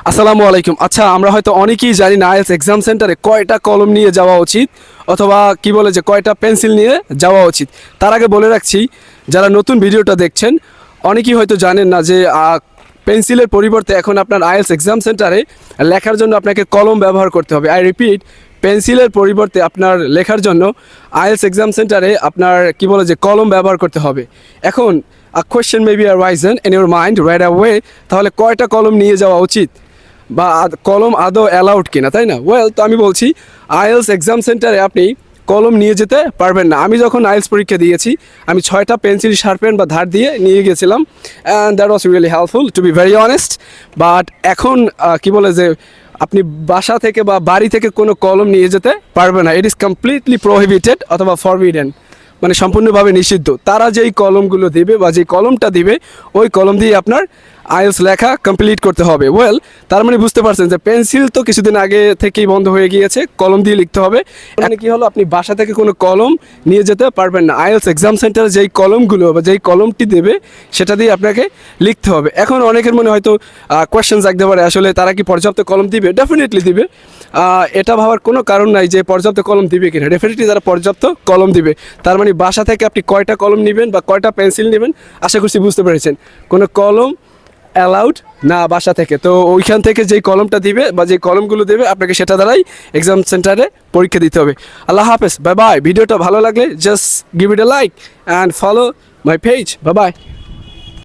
আসসালামু আলাইকুম। আচ্ছা, আমরা হয়তো অনেকেই জানি না আইএলটিএস এক্সাম সেন্টারে কয়টা কলম নিয়ে যাওয়া উচিত, অথবা কি বলে যে কয়টা পেন্সিল নিয়ে যাওয়া উচিত। তার আগে বলে রাখছি, যারা নতুন ভিডিওটা দেখছেন অনেকেই হয়তো জানেন না যে পেন্সিলের পরিবর্তে এখন আপনার আইএলটিএস এক্সাম সেন্টারে লেখার জন্য আপনাকে কলম ব্যবহার করতে হবে। আই রিপিট, পেন্সিলের পরিবর্তে আপনার লেখার জন্য আইএলটিএস এক্সাম সেন্টারে আপনার কি বলে যে কলম ব্যবহার করতে হবে। এখন question may be arisen in your mind right away, তাহলে কয়টা কলম নিয়ে যাওয়া উচিত বা কলম আদৌ অ্যালাউড কিনা, তাই না? ওয়েল, তো আমি বলছি আইএলটিএস এক্সাম সেন্টারে আপনি কলম নিয়ে যেতে পারবেন না। আমি যখন আইএলটিএস পরীক্ষা দিয়েছি আমি 6টা পেন্সিল, শার্পেন বা ধার দিয়ে নিয়ে গেছিলাম, and that was really helpful two be very honest. But এখন কি বলে যে আপনি বাসা থেকে বা বাড়ি থেকে কোনো কলম নিয়ে যেতে পারবেন না। ইট ইজ কমপ্লিটলি প্রোহিবিটেড অথবা ফরবিডেন, মানে সম্পূর্ণভাবে নিষিদ্ধ। তারা যেই কলমগুলো দিবে বা যেই কলমটা দিবে ওই কলম দিয়ে আপনার আইএলটিএস লেখা কমপ্লিট করতে হবে। ওয়েল, তার মানে বুঝতে পারছেন যে পেন্সিল তো কিছুদিন আগে থেকেই বন্ধ হয়ে গিয়েছে, কলম দিয়ে লিখতে হবে। এখানে কি হলো, আপনি বাসা থেকে কোনো কলম নিয়ে যেতে পারবেন না। আইএলটিএস এক্সাম সেন্টারে যেই কলমগুলো বা যেই কলমটি দেবে সেটা দিয়ে আপনাকে লিখতে হবে। এখন অনেকের মনে হয়তো কোয়েশ্চেন জাগতে পারে, আসলে তারা কি পর্যাপ্ত কলম দিবে? ডেফিনেটলি দিবে। এটা ভাবার কোনো কারণ নাই যে পর্যাপ্ত কলম দিবে কিনা। ডেফিনেটলি তারা পর্যাপ্ত কলম দিবে। তার মানে বাসা থেকে আপনি কয়টা কলম নেবেন বা কয়টা পেন্সিল নেবেন আশা করছি বুঝতে পেরেছেন। কোনো কলম অ্যালাউড না বাসা থেকে। তো ওইখান থেকে যেই কলমটা দিবে বা যেই কলমগুলো দেবে আপনাকে সেটা দ্বারাই এক্সাম সেন্টারে পরীক্ষা দিতে হবে। আল্লাহ হাফেজ, বাই বাই। ভিডিওটা ভালো লাগলে just give it A like and follow my page. Bye bye.